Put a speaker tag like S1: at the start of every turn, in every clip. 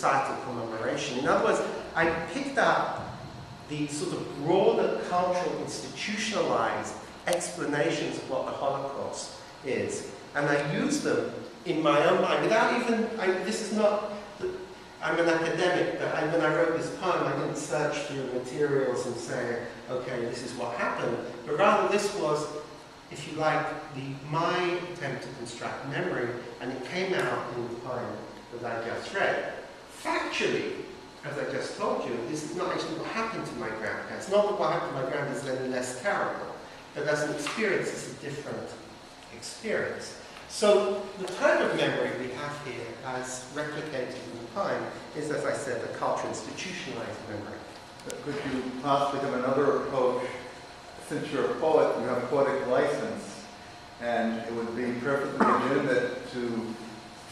S1: societal commemoration. In other words, I picked up the sort of broader cultural institutionalized explanations of what the Holocaust is, and I used them in my own mind without even, this is not, I'm an academic, but when I wrote this poem, I didn't search through materials and say, okay, this is what happened, but rather this was, if you like, my attempt to construct memory, and it came out in the poem that I just read. Factually, as I just told you, this is not actually what happened to my grandparents. Not that what happened to my grandparents is any less terrible, but as an experience, it's a different experience. So the type of memory we have here, as replicated in the poem, is, as I said, a cultural institutionalized memory.
S2: But could you possibly have another approach? Since you're a poet, you have poetic license, and it would be perfectly legitimate to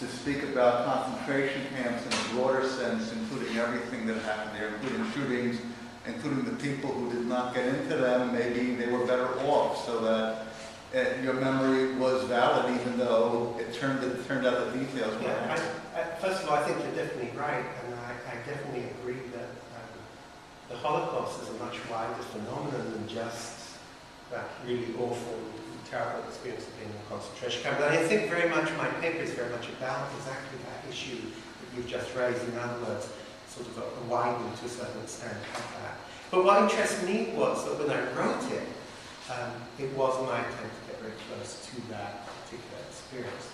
S2: speak about concentration camps in a broader sense, including everything that happened there, including shootings, including the people who did not get into them. Maybe they were better off, so that your memory was valid, even though it turned out the details were.
S1: Yeah, first of all, I think you're definitely right, and I definitely agree that the Holocaust is a much wider phenomenon than just that really awful, terrible experience of being in a concentration camp. And I think very much my paper is very much about exactly that issue that you've just raised. In other words, sort of a widening to a certain extent of that. But what interested me was that when I wrote it, it was my attempt to get very close to that particular experience.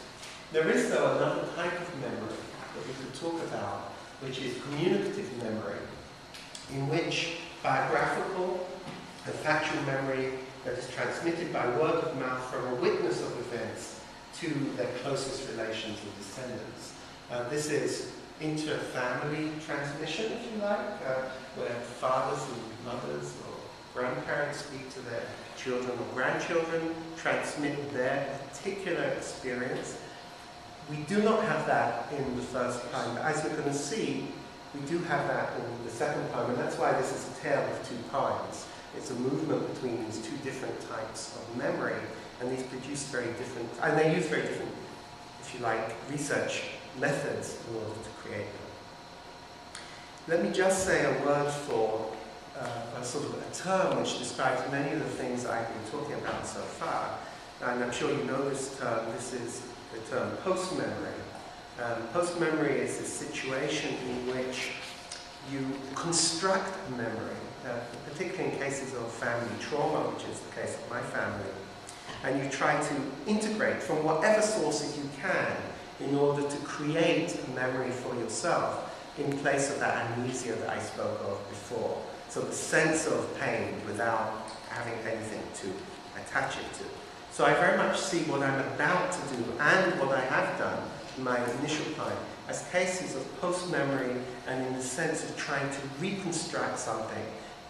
S1: There is, though, another type of memory that we could talk about, which is communicative memory, in which biographical and factual memory that is transmitted by word of mouth from a witness of events to their closest relations and descendants. This is inter-family transmission, if you like, where fathers and mothers or grandparents speak to their children or grandchildren, transmit their particular experience. We do not have that in the first poem, but as you're going to see, we do have that in the second poem, and that's why this is a tale of two poems. It's a movement between these two different types of memory, and these produce very different, and they use very different, if you like, research methods in order to create them. Let me just say a word for a sort of a term which describes many of the things I've been talking about so far. And I'm sure you know this term. This is the term post-memory. Post-memory is a situation in which you construct memory, particularly in cases of family trauma, which is the case of my family, and you try to integrate from whatever sources you can in order to create a memory for yourself in place of that amnesia that I spoke of before. So the sense of pain without having anything to attach it to. So I very much see what I'm about to do and what I have done in my initial poem as cases of post-memory and in the sense of trying to reconstruct something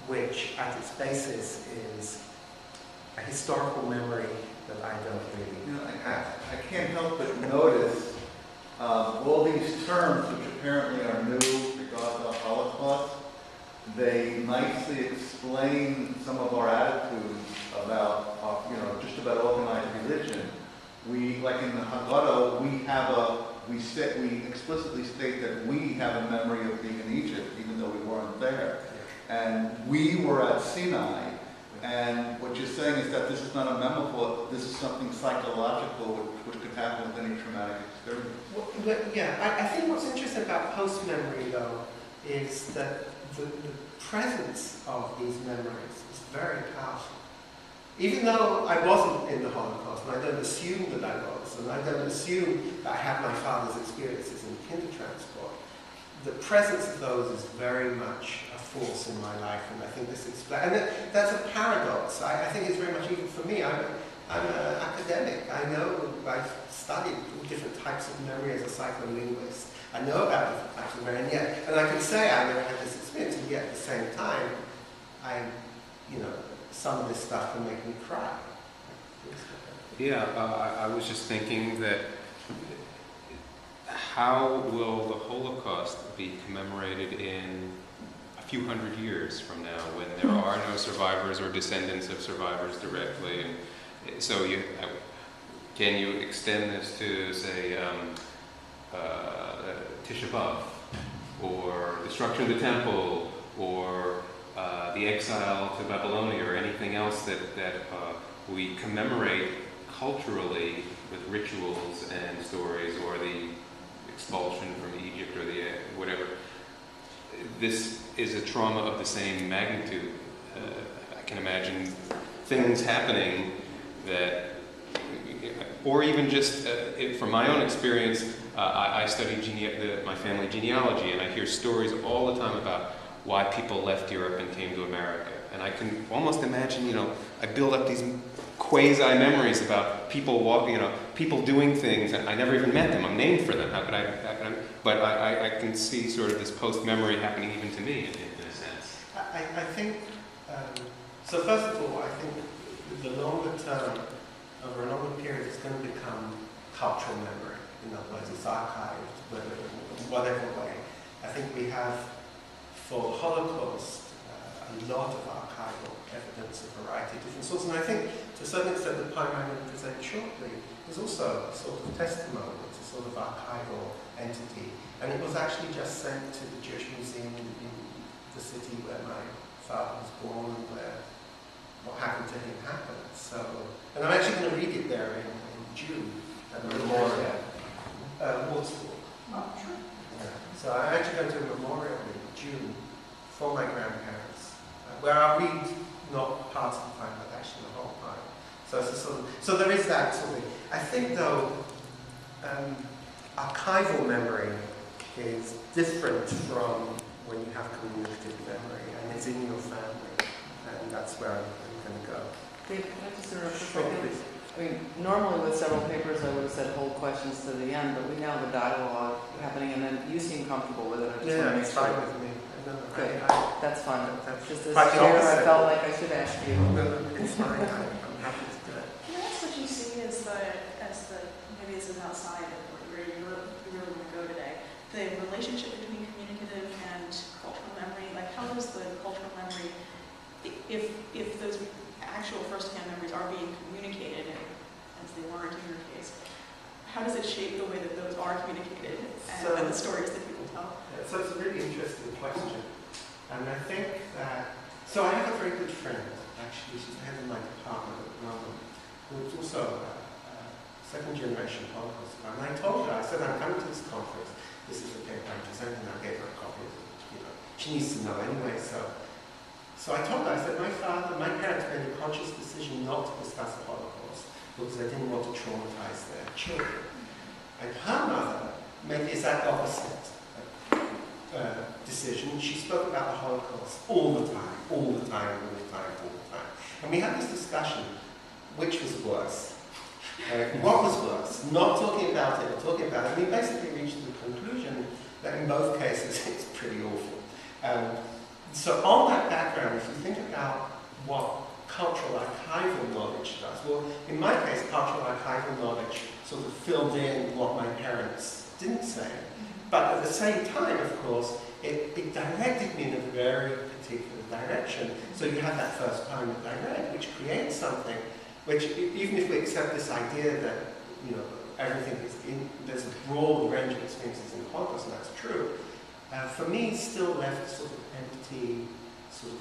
S1: which at its basis is a historical memory that I don't really have.
S2: I can't help but notice all these terms which apparently are new regarding the Holocaust. They nicely explain some of our attitudes about, just about organized religion. We, like in the Haggadah, we explicitly state that we have a memory of being in Egypt, even though we weren't there. And we were at Sinai. And what you're saying is that this is not a metaphor, this is something psychological which could happen with any traumatic experience.
S1: Well, yeah, I think what's interesting about post-memory, though, is that the presence of these memories is very powerful. Even though I wasn't in the Holocaust, and I don't assume that I was, and I don't assume that I had my father's experiences in Kindertransport, the presence of those is very much a force in my life, and I think this explains. And that's a paradox. I think it's very much, even for me, I'm an academic. I know, I've studied different types of memory as a psycholinguist. I know about different types of memory, and I can say I never had this experience, and yet at the same time, some of this stuff can make me cry.
S3: Yeah, I was just thinking that how will the Holocaust be commemorated in a few hundred years from now when there are no survivors or descendants of survivors directly? And so can you extend this to, say, Tisha B'Av, or destruction of the temple, or the exile to Babylonia, or anything else that we commemorate culturally with rituals and stories, or the expulsion from Egypt, or the whatever. This is a trauma of the same magnitude. I can imagine things happening that, or even just from my own experience, I study my family genealogy, and I hear stories all the time about why people left Europe and came to America. And I can almost imagine, I build up these quasi-memories about people walking, people doing things, and I never even met them. I'm named for them. How could I? But I can see sort of this post-memory happening even to me, in a sense.
S1: I think, so first of all, I think the longer term, over a longer period, it's going to become cultural memory. In other words, it's archived, whatever way. I think we have, for Holocaust, a lot of archival evidence of a variety of different sorts. And I think, to a certain extent, the poem I'm going to present shortly is also a sort of testimony. It's a sort of archival entity. And it was actually just sent to the Jewish Museum in the city where my father was born, and where what happened to him happened. So, and I'm actually going to read it there in June at the memorial. Waterfall.
S4: Oh, sure.
S1: Yeah. So I'm actually going to a memorial in June for my grandparents, where I'll read not parts of the poem, but actually the whole poem. So it's a sort of, so there is that sort of thing. I think though, archival memory is different from when you have communicative memory, and it's in your family, and that's where I'm going to go.
S4: Dave, can I just interrupt for a
S1: Sure,
S4: second?
S1: please.
S4: I mean, normally with several papers I would have said hold questions to the end, but we now have a dialogue happening, and then you seem comfortable with it. I just want to
S1: Yeah,
S4: make
S1: it's
S4: sure.
S1: fine with me.
S4: Good. That's fine.
S1: That's
S4: Just as
S1: quite the
S4: chair, I
S1: opposite.
S4: felt like I should ask you.
S1: It's fine. I'm happy to do it.
S5: Can I ask what you see as maybe this is outside of where you really want to go today, the relationship between communicative and cultural memory? Like, how does the cultural memory, if those actual first-hand memories are being communicated, as they weren't in your case, how does it shape the way that those are communicated and the stories that people tell?
S1: Yeah, so it's a really interesting question. And I think that, so I have a very good friend, actually, she's the head of my department at the moment, who's also a second-generation Holocaust survivor. And I told her, I said, I'm coming to this conference, this is the paper I'm presenting, I gave her a copy of it, she needs to know anyway, so I told her, I said, my parents made a conscious decision not to discuss the Holocaust because they didn't want to traumatize their children. And her mother made the exact opposite decision. She spoke about the Holocaust all the time. And we had this discussion, which was worse? What was worse? Not talking about it or talking about it. And we basically reached the conclusion that in both cases it's pretty awful. So on that background, if you think about what cultural archival knowledge does, well, in my case, cultural archival knowledge sort of filled in what my parents didn't say. But at the same time, of course, it directed me in a very particular direction. So you have that first poem that I read, which creates something which, even if we accept this idea that, everything is there's a broad range of experiences in the Holocaust, and that's true, for me, still left sort of empty, sort of